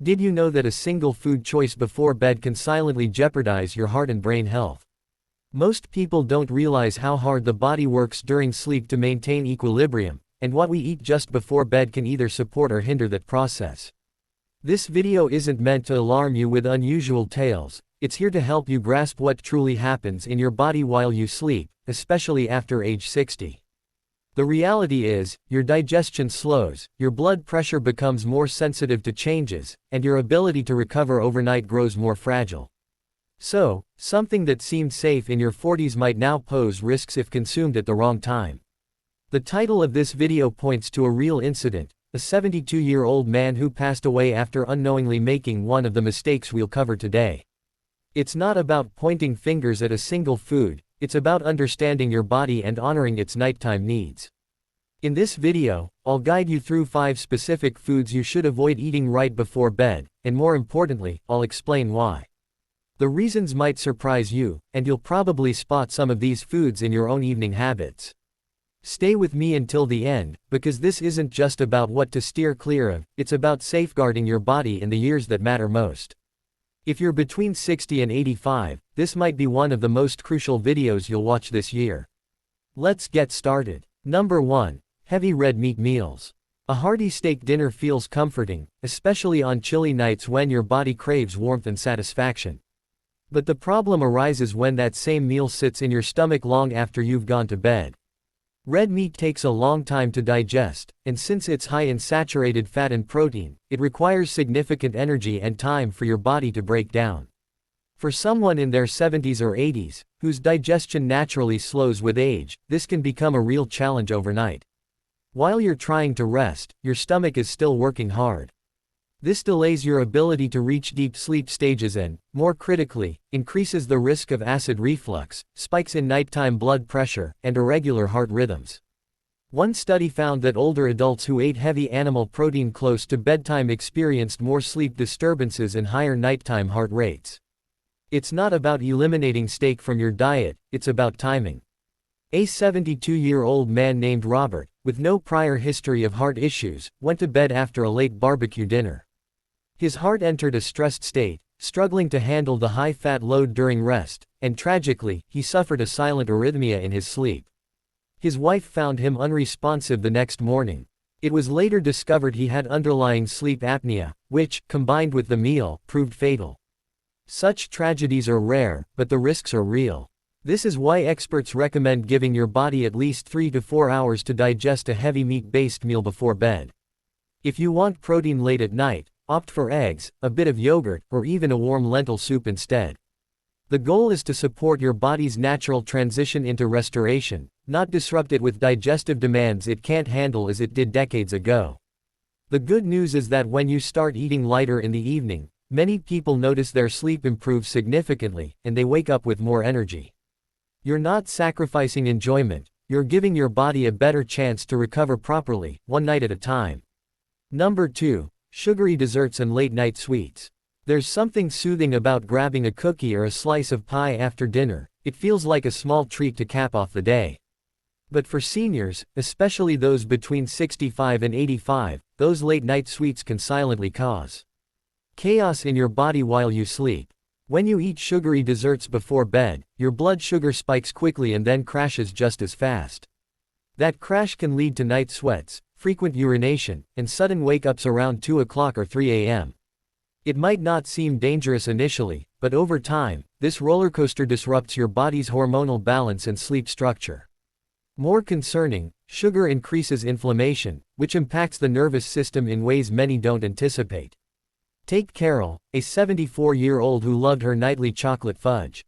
Did you know that a single food choice before bed can silently jeopardize your heart and brain health? Most people don't realize how hard the body works during sleep to maintain equilibrium, and what we eat just before bed can either support or hinder that process. This video isn't meant to alarm you with unusual tales, it's here to help you grasp what truly happens in your body while you sleep, especially after age 60. The reality is, your digestion slows, your blood pressure becomes more sensitive to changes, and your ability to recover overnight grows more fragile. So, something that seemed safe in your 40s might now pose risks if consumed at the wrong time. The title of this video points to a real incident, a 72-year-old man who passed away after unknowingly making one of the mistakes we'll cover today. It's not about pointing fingers at a single food, it's about understanding your body and honoring its nighttime needs. In this video, I'll guide you through 5 specific foods you should avoid eating right before bed, and more importantly, I'll explain why. The reasons might surprise you, and you'll probably spot some of these foods in your own evening habits. Stay with me until the end, because this isn't just about what to steer clear of, it's about safeguarding your body in the years that matter most. If you're between 60 and 85, this might be one of the most crucial videos you'll watch this year. Let's get started. Number 1. Heavy red meat meals. A hearty steak dinner feels comforting, especially on chilly nights when your body craves warmth and satisfaction. But the problem arises when that same meal sits in your stomach long after you've gone to bed. Red meat takes a long time to digest, and since it's high in saturated fat and protein, it requires significant energy and time for your body to break down. For someone in their 70s or 80s, whose digestion naturally slows with age, this can become a real challenge overnight. While you're trying to rest, your stomach is still working hard. This delays your ability to reach deep sleep stages and, more critically, increases the risk of acid reflux, spikes in nighttime blood pressure, and irregular heart rhythms. One study found that older adults who ate heavy animal protein close to bedtime experienced more sleep disturbances and higher nighttime heart rates. It's not about eliminating steak from your diet, it's about timing. A 72-year-old man named Robert, with no prior history of heart issues, went to bed after a late barbecue dinner. His heart entered a stressed state, struggling to handle the high-fat load during rest, and tragically, he suffered a silent arrhythmia in his sleep. His wife found him unresponsive the next morning. It was later discovered he had underlying sleep apnea, which, combined with the meal, proved fatal. Such tragedies are rare, but the risks are real. This is why experts recommend giving your body at least 3 to 4 hours to digest a heavy meat-based meal before bed. If you want protein late at night, opt for eggs, a bit of yogurt, or even a warm lentil soup instead. The goal is to support your body's natural transition into restoration, not disrupt it with digestive demands it can't handle as it did decades ago. The good news is that when you start eating lighter in the evening, many people notice their sleep improves significantly, and they wake up with more energy. You're not sacrificing enjoyment, you're giving your body a better chance to recover properly, one night at a time. Number 2. Sugary desserts and late-night sweets. There's something soothing about grabbing a cookie or a slice of pie after dinner, it feels like a small treat to cap off the day. But for seniors, especially those between 65 and 85, those late-night sweets can silently cause chaos in your body while you sleep. When you eat sugary desserts before bed, your blood sugar spikes quickly and then crashes just as fast. That crash can lead to night sweats, frequent urination, and sudden wake-ups around 2 o'clock or 3 a.m. It might not seem dangerous initially, but over time, this rollercoaster disrupts your body's hormonal balance and sleep structure. More concerning, sugar increases inflammation, which impacts the nervous system in ways many don't anticipate. Take Carol, a 74-year-old who loved her nightly chocolate fudge.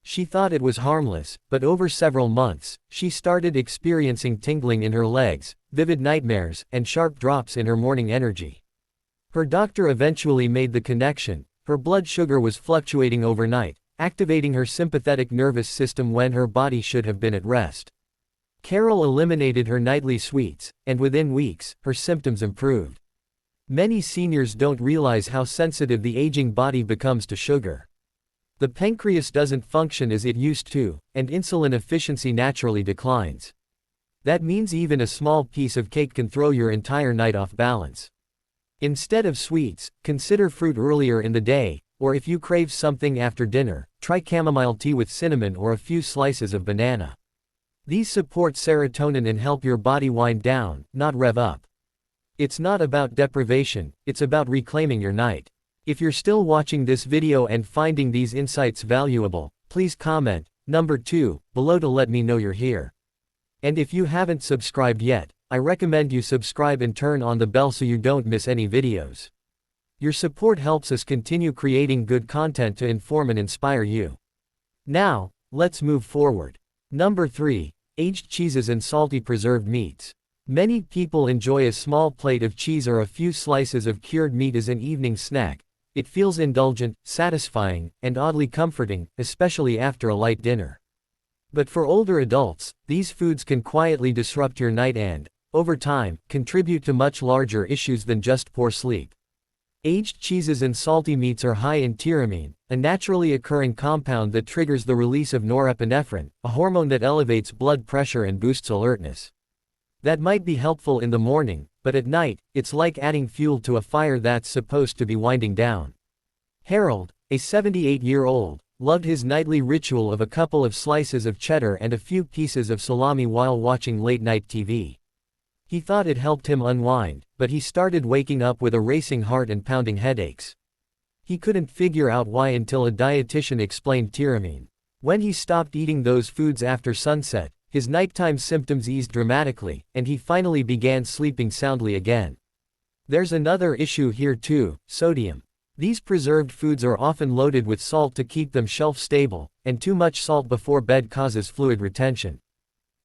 She thought it was harmless, but over several months, she started experiencing tingling in her legs, vivid nightmares, and sharp drops in her morning energy. Her doctor eventually made the connection: her blood sugar was fluctuating overnight, activating her sympathetic nervous system when her body should have been at rest. Carol eliminated her nightly sweets, and within weeks, her symptoms improved. Many seniors don't realize how sensitive the aging body becomes to sugar. The pancreas doesn't function as it used to, and insulin efficiency naturally declines. That means even a small piece of cake can throw your entire night off balance. Instead of sweets, consider fruit earlier in the day, or if you crave something after dinner, try chamomile tea with cinnamon or a few slices of banana. These support serotonin and help your body wind down, not rev up. It's not about deprivation, it's about reclaiming your night. If you're still watching this video and finding these insights valuable, please comment number 2 below to let me know you're here. And if you haven't subscribed yet, I recommend you subscribe and turn on the bell so you don't miss any videos. Your support helps us continue creating good content to inform and inspire you. Now, let's move forward. Number 3. Aged cheeses and salty preserved meats. Many people enjoy a small plate of cheese or a few slices of cured meat as an evening snack. It feels indulgent, satisfying, and oddly comforting, especially after a light dinner. But for older adults, these foods can quietly disrupt your night and, over time, contribute to much larger issues than just poor sleep. Aged cheeses and salty meats are high in tyramine, a naturally occurring compound that triggers the release of norepinephrine, a hormone that elevates blood pressure and boosts alertness. That might be helpful in the morning, but at night, it's like adding fuel to a fire that's supposed to be winding down. Harold, a 78-year-old, loved his nightly ritual of a couple of slices of cheddar and a few pieces of salami while watching late-night TV. He thought it helped him unwind, but he started waking up with a racing heart and pounding headaches. He couldn't figure out why until a dietitian explained tyramine. When he stopped eating those foods after sunset, his nighttime symptoms eased dramatically, and he finally began sleeping soundly again. There's another issue here too: sodium. These preserved foods are often loaded with salt to keep them shelf-stable, and too much salt before bed causes fluid retention.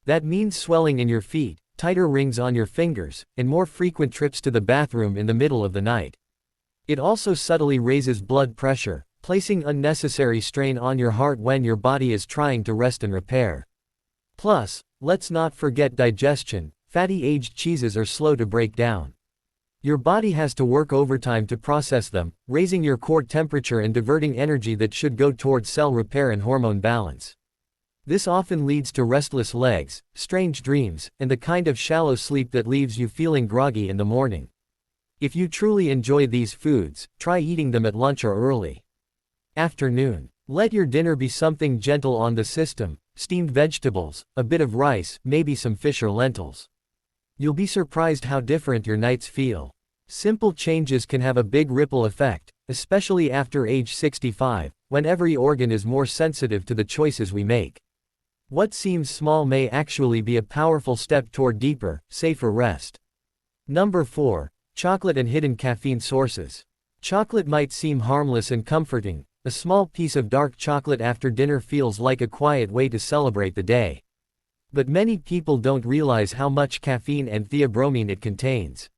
That means swelling in your feet, tighter rings on your fingers, and more frequent trips to the bathroom in the middle of the night. It also subtly raises blood pressure, placing unnecessary strain on your heart when your body is trying to rest and repair. Plus, let's not forget digestion. Fatty aged cheeses are slow to break down. Your body has to work overtime to process them, raising your core temperature and diverting energy that should go towards cell repair and hormone balance. This often leads to restless legs, strange dreams, and the kind of shallow sleep that leaves you feeling groggy in the morning. If you truly enjoy these foods, try eating them at lunch or early afternoon. Let your dinner be something gentle on the system: steamed vegetables, a bit of rice, maybe some fish or lentils. You'll be surprised how different your nights feel. Simple changes can have a big ripple effect, especially after age 65, when every organ is more sensitive to the choices we make. What seems small may actually be a powerful step toward deeper, safer rest. Number 4. Chocolate and hidden caffeine sources. Chocolate might seem harmless and comforting. A small piece of dark chocolate after dinner feels like a quiet way to celebrate the day. But many people don't realize how much caffeine and theobromine it contains.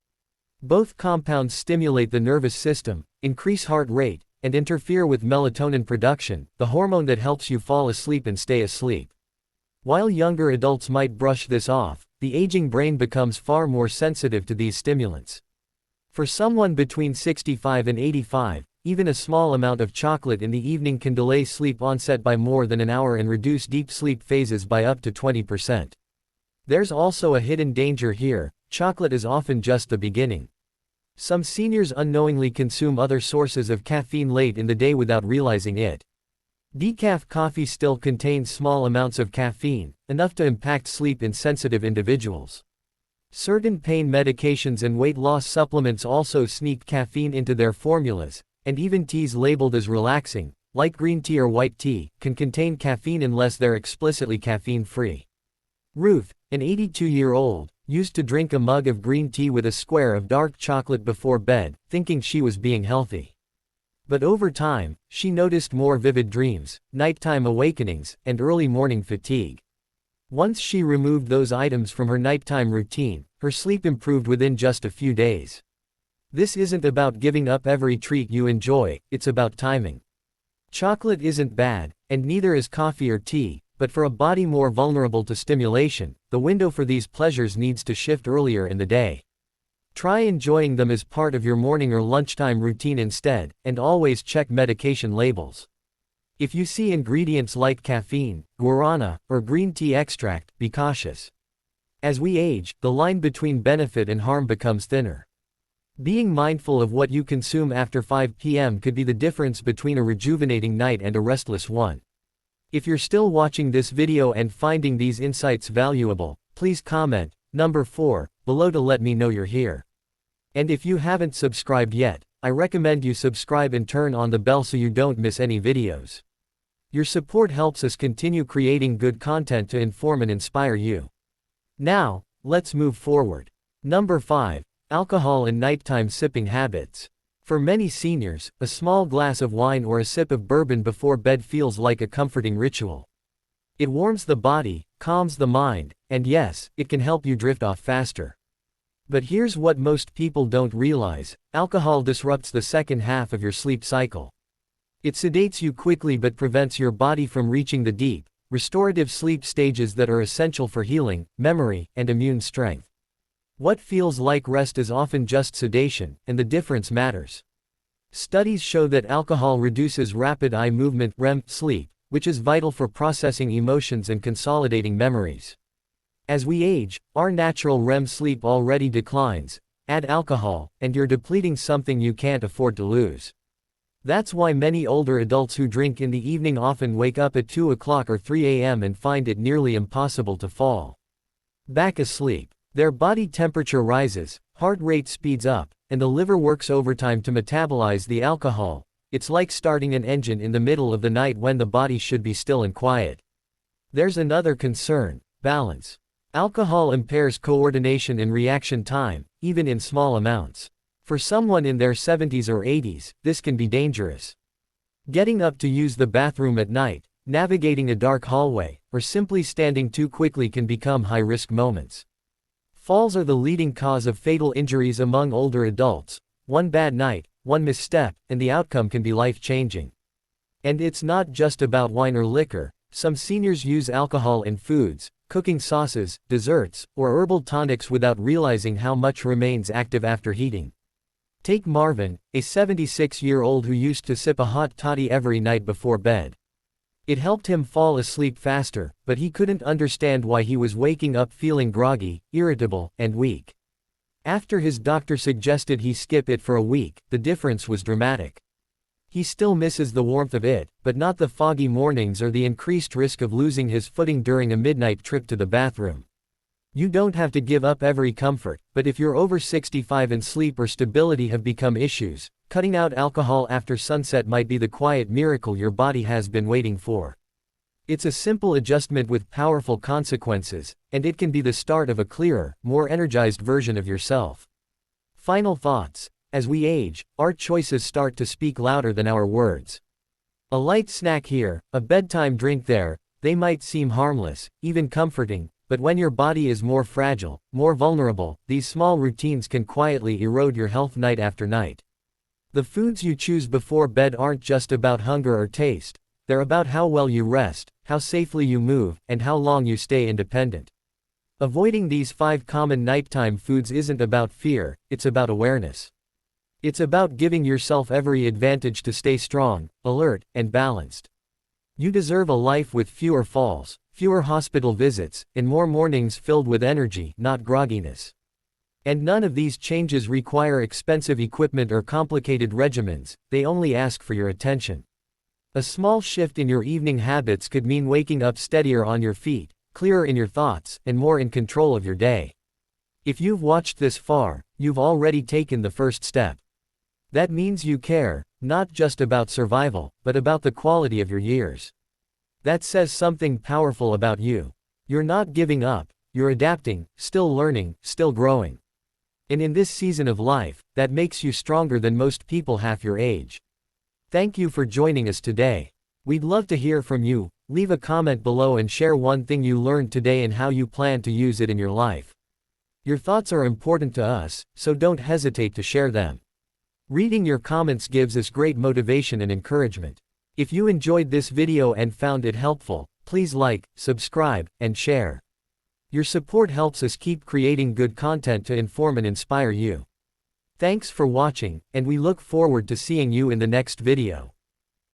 Both compounds stimulate the nervous system, increase heart rate, and interfere with melatonin production, the hormone that helps you fall asleep and stay asleep. While younger adults might brush this off, the aging brain becomes far more sensitive to these stimulants. For someone between 65 and 85, even a small amount of chocolate in the evening can delay sleep onset by more than an hour and reduce deep sleep phases by up to 20%. There's also a hidden danger here: chocolate is often just the beginning. Some seniors unknowingly consume other sources of caffeine late in the day without realizing it. Decaf coffee still contains small amounts of caffeine, enough to impact sleep in sensitive individuals. Certain pain medications and weight loss supplements also sneak caffeine into their formulas, and even teas labeled as relaxing, like green tea or white tea, can contain caffeine unless they're explicitly caffeine-free. Ruth, an 82-year-old, used to drink a mug of green tea with a square of dark chocolate before bed, thinking she was being healthy. But over time, she noticed more vivid dreams, nighttime awakenings, and early morning fatigue. Once she removed those items from her nighttime routine, her sleep improved within just a few days. This isn't about giving up every treat you enjoy, it's about timing. Chocolate isn't bad, and neither is coffee or tea, but for a body more vulnerable to stimulation, the window for these pleasures needs to shift earlier in the day. Try enjoying them as part of your morning or lunchtime routine instead, and always check medication labels. If you see ingredients like caffeine, guarana, or green tea extract, be cautious. As we age, the line between benefit and harm becomes thinner. Being mindful of what you consume after 5 p.m. could be the difference between a rejuvenating night and a restless one. If you're still watching this video and finding these insights valuable, please comment, number 4, below to let me know you're here. And if you haven't subscribed yet, I recommend you subscribe and turn on the bell so you don't miss any videos. Your support helps us continue creating good content to inform and inspire you. Now, let's move forward. Number 5. Alcohol and nighttime sipping habits. For many seniors, a small glass of wine or a sip of bourbon before bed feels like a comforting ritual. It warms the body, calms the mind, and yes, it can help you drift off faster. But here's what most people don't realize: alcohol disrupts the second half of your sleep cycle. It sedates you quickly but prevents your body from reaching the deep, restorative sleep stages that are essential for healing, memory, and immune strength. What feels like rest is often just sedation, and the difference matters. Studies show that alcohol reduces rapid eye movement (REM) sleep, which is vital for processing emotions and consolidating memories. As we age, our natural REM sleep already declines. Add alcohol, and you're depleting something you can't afford to lose. That's why many older adults who drink in the evening often wake up at 2 o'clock or 3 a.m. and find it nearly impossible to fall back asleep. Their body temperature rises, heart rate speeds up, and the liver works overtime to metabolize the alcohol. It's like starting an engine in the middle of the night when the body should be still and quiet. There's another concern: balance. Alcohol impairs coordination and reaction time, even in small amounts. For someone in their 70s or 80s, this can be dangerous. Getting up to use the bathroom at night, navigating a dark hallway, or simply standing too quickly can become high-risk moments. Falls are the leading cause of fatal injuries among older adults. One bad night, one misstep, and the outcome can be life-changing. And it's not just about wine or liquor. Some seniors use alcohol in foods, cooking sauces, desserts, or herbal tonics without realizing how much remains active after heating. Take Marvin, a 76-year-old who used to sip a hot toddy every night before bed. It helped him fall asleep faster, but he couldn't understand why he was waking up feeling groggy, irritable, and weak. After his doctor suggested he skip it for a week, the difference was dramatic. He still misses the warmth of it, but not the foggy mornings or the increased risk of losing his footing during a midnight trip to the bathroom. You don't have to give up every comfort, but if you're over 65 and sleep or stability have become issues, cutting out alcohol after sunset might be the quiet miracle your body has been waiting for. It's a simple adjustment with powerful consequences, and it can be the start of a clearer, more energized version of yourself. Final thoughts: as we age, our choices start to speak louder than our words. A light snack here, a bedtime drink there, they might seem harmless, even comforting, but when your body is more fragile, more vulnerable, these small routines can quietly erode your health night after night. The foods you choose before bed aren't just about hunger or taste, they're about how well you rest, how safely you move, and how long you stay independent. Avoiding these 5 common nighttime foods isn't about fear, it's about awareness. It's about giving yourself every advantage to stay strong, alert, and balanced. You deserve a life with fewer falls, fewer hospital visits, and more mornings filled with energy, not grogginess. And none of these changes require expensive equipment or complicated regimens, they only ask for your attention. A small shift in your evening habits could mean waking up steadier on your feet, clearer in your thoughts, and more in control of your day. If you've watched this far, you've already taken the first step. That means you care, not just about survival, but about the quality of your years. That says something powerful about you. You're not giving up, you're adapting, still learning, still growing. And in this season of life, that makes you stronger than most people half your age. Thank you for joining us today. We'd love to hear from you. Leave a comment below and share one thing you learned today and how you plan to use it in your life. Your thoughts are important to us, so don't hesitate to share them. Reading your comments gives us great motivation and encouragement. If you enjoyed this video and found it helpful, please like, subscribe, and share. Your support helps us keep creating good content to inform and inspire you. Thanks for watching, and we look forward to seeing you in the next video.